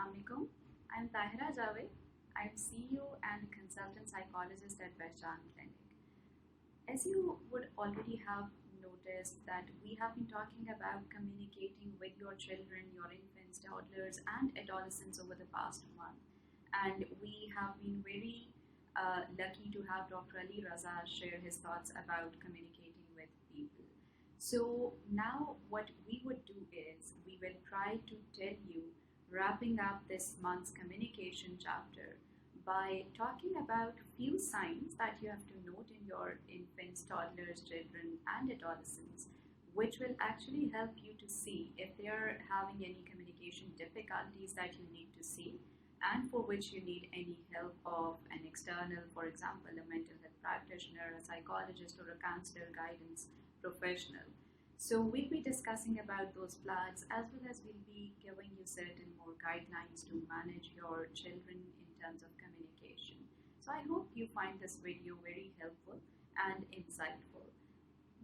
Assalamualaikum. I'm Tahira Javed. I'm CEO and consultant psychologist at Behchan Clinic. As you would already have noticed that we have been talking about communicating with your children, your infants, toddlers, and adolescents over the past month. And we have been very lucky to have Dr. Ali Raza share his thoughts about communicating with people. So now what we would do is we will try to tell you, wrapping up this month's communication chapter, by talking about few signs that you have to note in your infants, toddlers, children, and adolescents, which will actually help you to see if they are having any communication difficulties that you need to see and for which you need any help of an external, for example, a mental health practitioner, a psychologist, or a counselor guidance professional. So we'll be discussing about those flags as well as we'll be giving you certain more guidelines to manage your children in terms of communication. So I hope you find this video very helpful and insightful.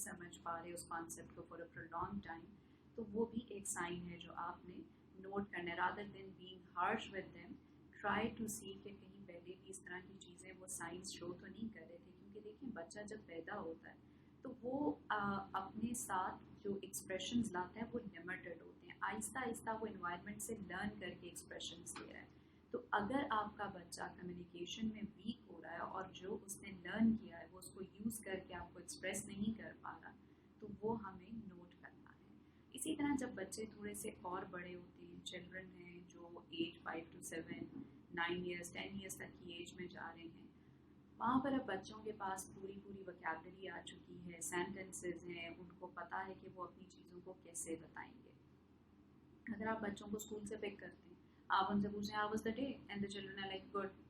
سمجھ پا رہے اس concept کو four اے prolong time, تو وہ بھی ایک sign ہے جو آپ نے نوٹ کرنا ہے. Rather than being harsh with them, try to see کہ کہیں پہلے بھی اس طرح کی چیزیں وہ سائنس شو تو نہیں کر رہے تھے. کیونکہ دیکھیں بچہ جب پیدا ہوتا ہے تو وہ اپنے ساتھ جو ایکسپریشنز لاتا ہے وہ لمیٹڈ ہوتے ہیں. آہستہ آہستہ وہ انوائرمنٹ سے لرن کر کے ایکسپریشنز دے رہا ہے. تو اگر آپ کا بچہ کمیونیکیشن میں ویک ہو رہا ہے اور جو اس نے لرن کیا ہے وہ اس کو یوز کر کے آپ کو ایکسپریس نہیں کر پا رہا, تو وہ ہمیں نوٹ کرنا ہے. اسی طرح جب بچے تھوڑے سے اور بڑے ہوتے ہیں, چلڈرن ہیں جو ایج 5 to 7, 9 years, 10 years تک کی ایج میں جا رہے ہیں, وہاں پر اب بچوں کے پاس پوری وکیبلری آ چکی ہے, سینٹنسز ہیں, ان کو پتہ ہے کہ وہ اپنی چیزوں کو کیسے بتائیں گے. اگر آپ بچوں کو اسکول سے پک کرتے ہیں, آپ ان سے پوچھیں how was the day, and the children are like good,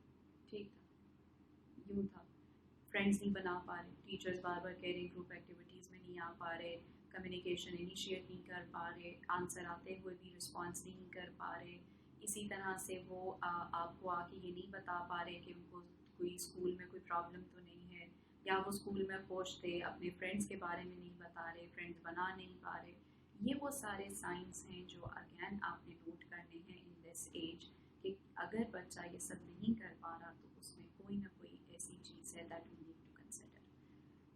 ٹھیک تھا, یوں تھا. فرینڈس نہیں بنا پا رہے, ٹیچرز بار بار کہہ رہے گروپ ایکٹیویٹیز میں نہیں آ پا رہے, کمیونیکیشن انیشیٹ نہیں کر پا رہے, آنسر آتے ہوئے بھی رسپانس نہیں کر پا رہے. اسی طرح سے وہ آپ کو آ کے یہ نہیں بتا پا رہے کہ ان کو کوئی اسکول میں کوئی پرابلم تو نہیں ہے, یا وہ اسکول میں خوش تھے, اپنے فرینڈس کے بارے میں نہیں بتا رہے, فرینڈس بنا نہیں پا رہے. یہ وہ سارے سائنس ہیں جو اگین آپ نے نوٹ کرنے ہیں ان دس ایج, کہ اگر بچہ یہ سب نہیں کر پا رہا تو اس میں کوئی نہ کوئی ایسی چیز ہے that we need to consider.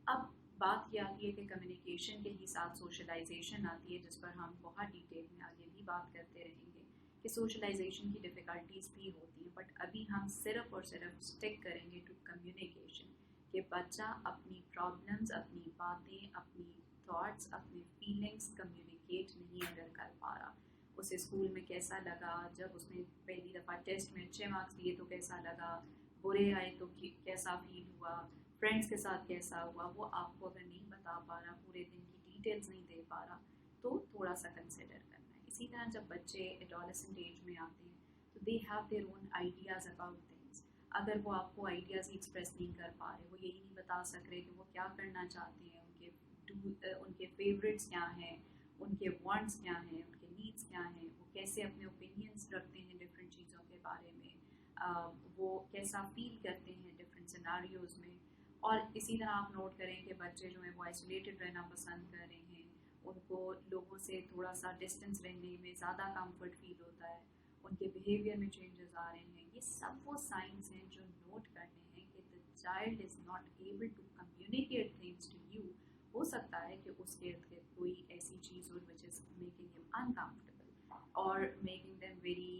اب بات یہ آتی ہے کہ کمیونیکیشن کے ہی ساتھ سوشلائزیشن آتی ہے, جس پر ہم بہت ڈیٹیل میں آگے بھی بات کرتے رہیں گے کہ سوشلائزیشن کی ڈفیکلٹیز بھی ہوتی ہیں. بٹ ابھی ہم صرف اور صرف اسٹک کریں گے ٹو کمیونیکیشن, کہ بچہ اپنی پرابلمز, اپنی باتیں, اپنی تھاٹس, اپنی فیلنگس کمیونیکیٹ نہیں اگر کر پا رہا. اسے اسکول میں کیسا لگا, جب اس نے پہلی دفعہ ٹیسٹ میں اچھے مارکس دیے تو کیسا لگا, برے آئے تو کیسا فیل ہوا, فرینڈس کے ساتھ کیسا ہوا, وہ آپ کو اگر نہیں بتا پا رہا, پورے دن کی ڈیٹیلز نہیں دے پا رہا, تو تھوڑا سا کنسیڈر کرنا ہے. اسی طرح جب بچے ایڈولسنٹ ایج میں آتے ہیں تو they have their own ideas about things. اگر وہ آپ کو آئیڈیاز ہی ایکسپریس نہیں کر پا رہے, وہ یہی نہیں بتا سک رہے کہ وہ کیا کرنا چاہتے ہیں, ان کے فیوریٹس کیا ہیں, ان کے وانٹس کیا ہیں, ان کے نیڈس کیا ہیں, وہ کیسے اپنے اوپینینس رکھتے ہیں ڈفرینٹ چیزوں کے بارے میں, وہ کیسا فیل کرتے ہیں ڈفرینٹ سیناریوز میں. اور اسی طرح آپ نوٹ کریں کہ بچے جو ہیں وہ آئسولیٹڈ رہنا پسند کر رہے ہیں, ان کو لوگوں سے تھوڑا سا ڈسٹینس رہنے میں زیادہ کمفرٹ فیل ہوتا ہے, ان کے بیہیویئر میں چینجز آ رہے ہیں. یہ سب وہ سائنس ہیں جو نوٹ کرنے ہیں کہ the child is not able to communicate things to you. ہو سکتا ہے کہ اس کے ارد گرد کوئی ایسی چیز ہو which is making him uncomfortable or making them very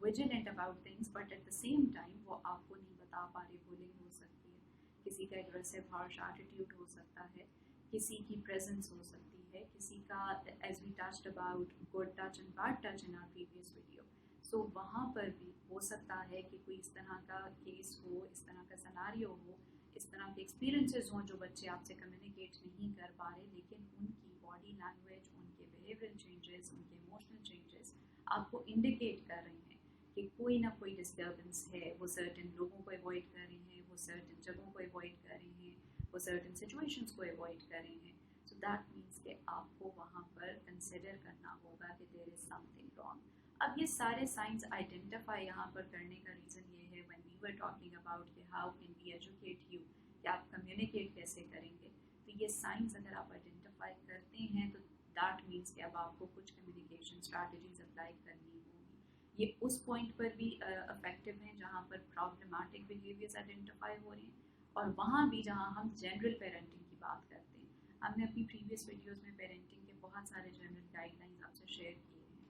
vigilant about things, but at the same time وہ آپ کو نہیں بتا پا رہے. bullying ہو سکتی ہے, کسی کا aggressive harsh attitude ہو سکتا ہے, کسی کی presence ہو سکتی ہے, کسی کا as we touched about good touch and bad touch in our previous video. سو وہاں پر بھی ہو سکتا ہے کہ کوئی اس طرح کا کیس ہو, اس طرح کا سناریو ہو, اس طرح کے ایکسپیرینسز ہوں جو بچے آپ سے کمیونیکیٹ نہیں کر پا رہے, لیکن ان کی باڈی لینگویج, ان کے بیہیویئر چینجز, ان کے ایموشنل چینجز آپ کو انڈیکیٹ کر رہے ہیں کہ کوئی نہ کوئی ڈسٹربنس ہے. وہ سرٹن لوگوں کو اوائڈ کر رہے ہیں, وہ سرٹن جگہوں کو اوائڈ کر رہے ہیں, وہ سرٹن سچویشنس کو اوائڈ کر رہے ہیں. سو دیٹ مینس کہ آپ کو وہاں پر کنسیڈر کرنا ہوگا کہ دیر از سم تھنگ رانگ. اب یہ سارے سائنس آئیڈینٹیفائی یہاں پر کرنے کا ریزن یہ ہے, when we were talking about کہ how can we educate you, کہ آپ کمیونیکیٹ کیسے کریں گے, تو یہ سائنس اگر آپ آئیڈینٹیفائی کرتے ہیں تو دیٹ مینس کہ اب آپ کو کچھ کمیونیکیشن اسٹریٹجیز اپلائی کرنی ہوگی. یہ اس پوائنٹ پر بھی افیکٹو ہیں جہاں پر پرابلمٹک بیہیویئرز آئیڈینٹیفائی ہو رہے ہیں, اور وہاں بھی جہاں ہم جنرل پیرنٹنگ کی بات کرتے ہیں. ہم نے اپنی پریویس ویڈیوز میں پیرنٹنگ کے بہت سارے جنرل گائیڈ لائنز آپ سے شیئر کیے ہیں.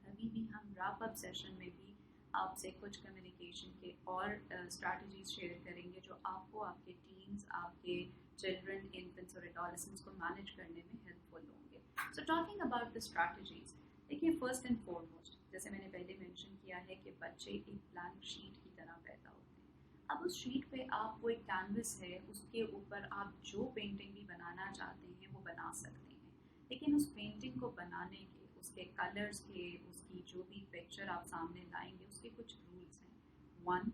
ابھی بھی ہم راپ اپ سیشن میں بھی آپ سے کچھ کمیونیکیشن کے اور اسٹریٹجیز شیئر کریں گے جو آپ کو آپ کے ٹینز, آپ کے چلڈرن, انفنٹس اور ایڈولسنٹس کو مینیج کرنے میں ہیلپ فل ہوں گے. So talking about the strategies, دیکھیے فرسٹ اینڈ فارموسٹ جیسے میں نے پہلے مینشن کیا ہے کہ بچے ایک بلینک شیٹ کی طرح پیدا ہوتے ہیں. اب اس شیٹ پہ آپ کو ایک کینوس ہے, اس کے اوپر آپ جو پینٹنگ بھی بنانا چاہتے ہیں وہ بنا سکتے ہیں, لیکن اس پینٹنگ کو بنانے کے, اس کے کلرز کے, اس کی جو بھی پکچر آپ سامنے لائیں گے اس کے کچھ رولز ہیں. 1,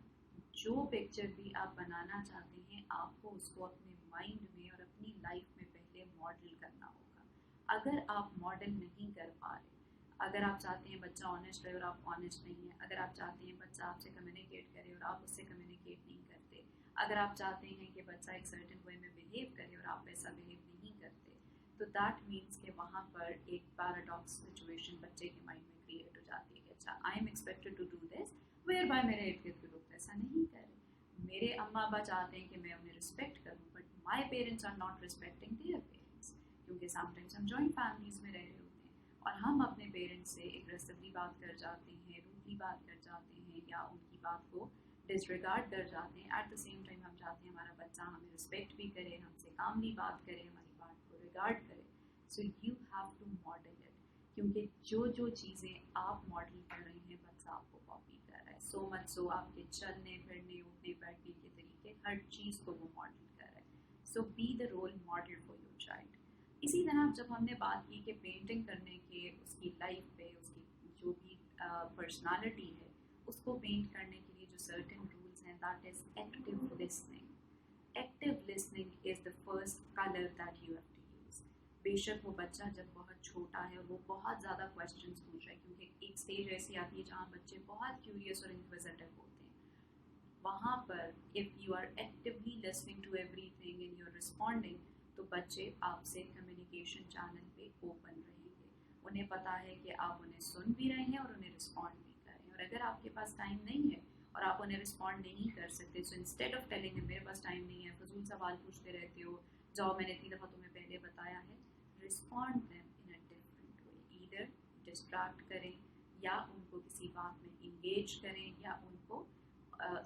جو پکچر بھی آپ بنانا چاہتے ہیں آپ کو اس کو اپنے مائنڈ میں اور اپنی لائف میں پہلے ماڈل کرنا ہوگا. اگر آپ ماڈل نہیں کر پا رہے, اگر آپ چاہتے ہیں بچہ آنیسٹ رہے اور آپ آنیسٹ نہیں ہیں, اگر آپ چاہتے ہیں بچہ آپ سے کمیونیکیٹ کرے اور آپ اس سے کمیونیکیٹ نہیں کرتے, اگر آپ چاہتے ہیں کہ بچہ ایک سرٹن وے میں بہیو کرے اور آپ ویسا بہیو نہیں کرتے تو دیٹ مینس کہ وہاں پر ایک پیراڈاکس سچویشن بچے کے مائنڈ میں کریٹ ہو جاتی ہے کہ اچھا I am expected to do this whereby میرے ارد گرد کے لوگ ایسا نہیں کریں. میرے اماں ابا چاہتے ہیں کہ میں انہیں رسپیکٹ کروں but my parents are not respecting their parents, کیونکہ سم ٹائمس ہم جوائنٹ فیملیز میں رہ رہے ہوتے ہیں اور ہم اپنے پیرنٹس سے اگریسولی بات کر جاتے ہیں, روڈلی بات کر جاتے ہیں یا ان کی بات کو ڈس ریگارڈ کر جاتے ہیں. ایٹ دا سیم ٹائم ہم چاہتے ہیں ہمارا بچہ ہمیں رسپیکٹ بھی کرے, ہم سے کاملی بات کرے, ہماری بات کو ریگارڈ کرے. So you have to model it, کیونکہ جو چیزیں آپ ماڈل کر رہے ہیں بچہ آپ کو کاپی کر رہا ہے. سو مچ سو آپ کے چلنے پھرنے اٹھنے بیٹھنے کے طریقے ہر چیز کو وہ ماڈل کر رہا ہے. So be the role model for your child. اسی طرح جب ہم نے بات کی کہ پینٹنگ کرنے کے اس کی لائف پہ اس کی جو بھی پرسنالٹی ہے اس کو پینٹ کرنے کے لیے جو سرٹن رولس ہیں that is active listening. Active listening is the first colour that you have to use. بے شک وہ بچہ جب بہت چھوٹا ہے وہ بہت زیادہ کویشچنس پوچھ رہا ہے, کیونکہ ایک اسٹیج ایسی آتی ہے جہاں بچے بہت کیوریس اور انکویزیٹو ہوتے ہیں. وہاں پر if you are actually listening to every thing and you are responding تو بچے آپ سے کمیونیکیشن چینل پہ اوپن رہیں گے. انہیں پتہ ہے کہ آپ انہیں سن بھی رہے ہیں اور انہیں رسپونڈ بھی کر رہے ہیں. اور اگر آپ کے پاس ٹائم نہیں ہے اور آپ انہیں رسپونڈ نہیں کر سکتے, سو انسٹیڈ آف ٹیلنگ میرے پاس ٹائم نہیں ہے, فضول سوال پوچھتے رہتے ہو, جاؤ میں نے اتنی دفعہ تمہیں پہلے بتایا ہے, respond them in a different way. Either distract کریں یا ان کو کسی بات میں انگیج کریں یا ان کو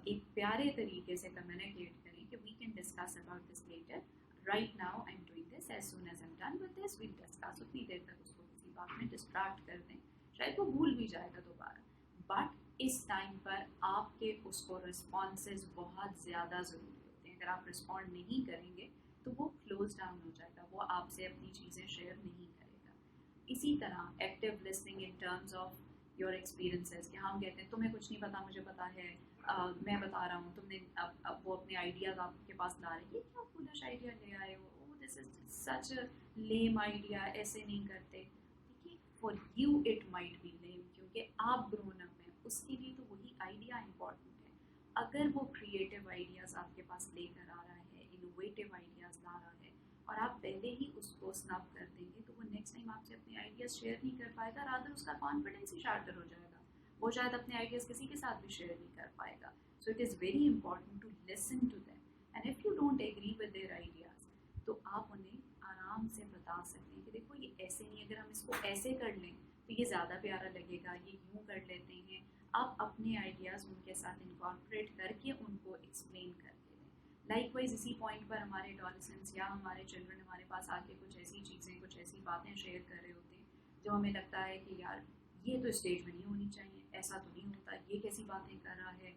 ایک پیارے طریقے سے کمیونیکیٹ کریں کہ we can discuss about this later, right now I am doing this, as soon as I am done with this we'll discuss. اتنی دیر تک اس کو کسی بات میں ڈسٹریکٹ کر دیں, شاید وہ بھول بھی جائے گا دوبارہ, بٹ اس ٹائم پر آپ کے اس کو رسپانسز بہت زیادہ ضروری ہوتے ہیں. اگر آپ رسپونڈ نہیں کریں گے تو وہ کلوز ڈاؤن ہو جائے گا, وہ آپ سے اپنی چیزیں شیئر نہیں کرے گا. اسی طرح active listening in terms of your experiences, کہ ہم کہتے ہیں تمہیں کچھ نہیں پتا مجھے پتا ہے, میں بتا رہا ہوں, تم نے اب وہ اپنے آئیڈیاز آپ کے پاس لا رہے ہیں, یہ کیا فولش آئیڈیا لے آئے ہو, دس از سچ اے لیم آئیڈیا, ایسے نہیں کرتے. دیکھیے for you it might be lame کیونکہ آپ گرون اپ ہیں, اس کے لیے تو وہی آئیڈیا امپورٹنٹ ہے. اگر وہ کریٹیو آئیڈیاز آپ کے پاس لے کر آ رہا ہے, انوویٹیو آئیڈیاز لا رہا ہے اور آپ پہلے ہی اس کو سنب کر دیں گے تو وہ نیکسٹ ٹائم آپ سے اپنے آئیڈیاز شیئر نہیں کر پائے گا, رادر اس کا کانفیڈنس ہی شارٹر ہو جائے گا, وہ شاید اپنے آئیڈیاز کسی کے ساتھ بھی شیئر نہیں کر پائے گا. So it is very important to listen to them, and if you don't agree with their ideas تو آپ انہیں آرام سے بتا سکتے ہیں کہ دیکھو یہ ایسے نہیں, اگر ہم اس کو ایسے کر لیں تو یہ زیادہ پیارا لگے گا, یہ یوں کر لیتے ہیں. آپ اپنے آئیڈیاز ان کے ساتھ انکارپوریٹ کر کے ان کو ایکسپلین کر کے دیں. لائک وائز اسی پوائنٹ پر ہمارے ایڈولسنٹس یا ہمارے چلڈرن ہمارے پاس آ کے کچھ ایسی چیزیں کچھ ایسی باتیں شیئر کر رہے ہوتے ہیں جو ہمیں لگتا ہے کہ یار یہ تو اسٹیج میں نہیں ہونی چاہیے, ایسا تو نہیں ہوتا, یہ کیسی باتیں کر رہا ہے,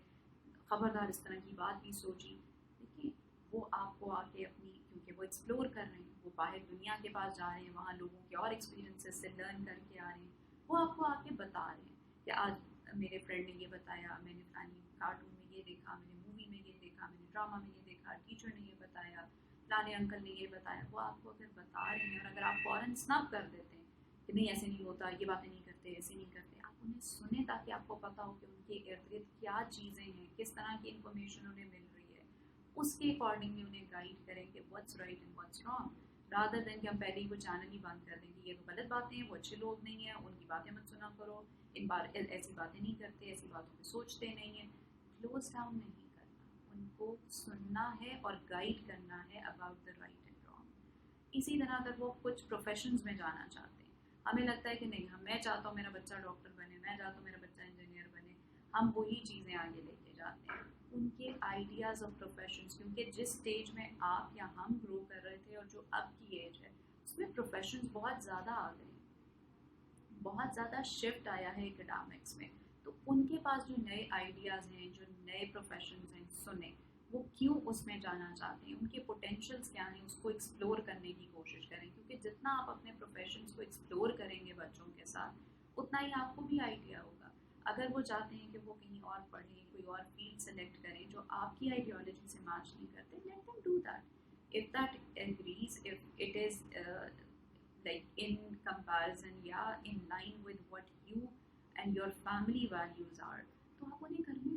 خبردار اس طرح کی بات بھی سوچی. دیکھیے وہ آپ کو آ کے اپنی, کیونکہ وہ ایکسپلور کر رہے ہیں, وہ باہر دنیا کے پاس جا رہے ہیں, وہاں لوگوں کے اور ایکسپیرینسز سے لرن کر کے آ رہے ہیں, وہ آپ کو آ کے بتا رہے ہیں کہ آج میرے فرینڈ نے یہ بتایا, میں نے فلانی کارٹون میں یہ دیکھا, میں نے مووی میں یہ دیکھا, میں نے ڈرامہ میں یہ دیکھا, ٹیچر نے یہ بتایا, فلانے انکل نے یہ بتایا. وہ آپ کو اگر بتا رہے ہیں اور اگر آپ فوراً سنب کر دیتے ہیں کہ نہیں ایسے نہیں ہوتا, یہ باتیں نہیں کرتے, ایسے نہیں کرتے, آپ انہیں سنیں تاکہ آپ کو پتہ ہو کہ ان کے ارد گرد کیا چیزیں ہیں, کس طرح کی انفارمیشن انہیں مل رہی ہے, اس کے اکارڈنگلی انہیں گائیڈ کریں کہ what's right and what's wrong, rather than کہ ہم پہلے ہی وہ چینل ہی بند کر دیں کہ یہ تو غلط باتیں ہیں, وہ اچھے لوگ نہیں ہیں, ان کی باتیں مت سنا کرو, ان بار ایسی باتیں نہیں کرتے, ایسی باتوں پہ سوچتے نہیں ہیں. کلوز ڈاؤن نہیں کرنا, ان کو سننا ہے اور گائیڈ کرنا ہے about the right and wrong. اسی طرح اگر وہ کچھ پروفیشنز میں جانا چاہتے ہیں, ہمیں لگتا ہے کہ نہیں, میں چاہتا ہوں میرا بچہ ڈاکٹر بنے, میں چاہتا ہوں میرا بچہ انجینئر بنے, ہم وہی چیزیں آگے لے کے جاتے ہیں. ان کے آئیڈیاز آف پروفیشنز, کیونکہ جس اسٹیج میں آپ یا ہم گرو کر رہے تھے اور جو اب کی ایج ہے اس میں پروفیشنز بہت زیادہ آ گئے ہیں, بہت زیادہ شفٹ آیا ہے اکیڈامکس میں. تو ان کے پاس جو نئے آئیڈیاز ہیں, جو نئے پروفیشنز ہیں, سنیں وہ کیوں اس میں جانا چاہتے ہیں, ان کے پوٹینشیلس کیا ہیں, اس کو ایکسپلور کرنے کی کوشش کریں, کیونکہ جتنا آپ اپنے پروفیشنز کو ایکسپلور کریں گے بچوں کے ساتھ اتنا ہی آپ کو بھی آئیڈیا ہوگا. اگر وہ چاہتے ہیں کہ وہ کہیں اور پڑھیں, کوئی اور فیلڈ سلیکٹ کریں جو آپ کی آئیڈیالوجی سے میچ نہیں کرتے, let them do that. if that agrees, if it is like in comparison یا in line with what you and your family values are, تو آپ انہیں کرنے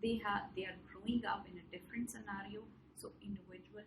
they are growing up in a different scenario, so individual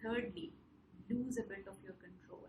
thirdly, lose a bit of your control।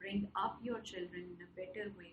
bring up your children in a better way.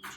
each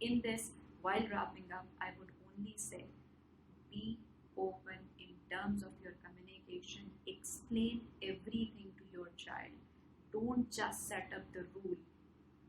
In this, while wrapping up, I would only say be open in terms of your communication. Explain everything to your child. Don't just set up the rule,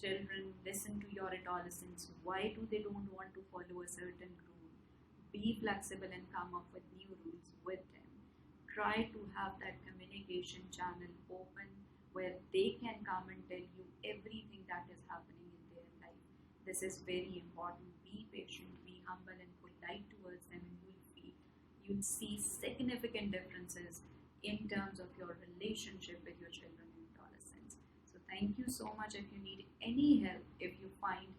children, listen to your adolescents. Why do they don't want to follow a certain rule? Be flexible and come up with new rules with them. Try to have that communication channel open where they can come and tell you everything that is happening in their life. This is very important. Be patient, be humble and polite towards them, and you'll see significant differences in terms of your relationship with your children and adolescents. So thank you so much. If you need any help, if you find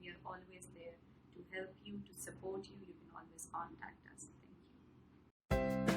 we are always there to help you, to support you. You can always contact us. Thank you.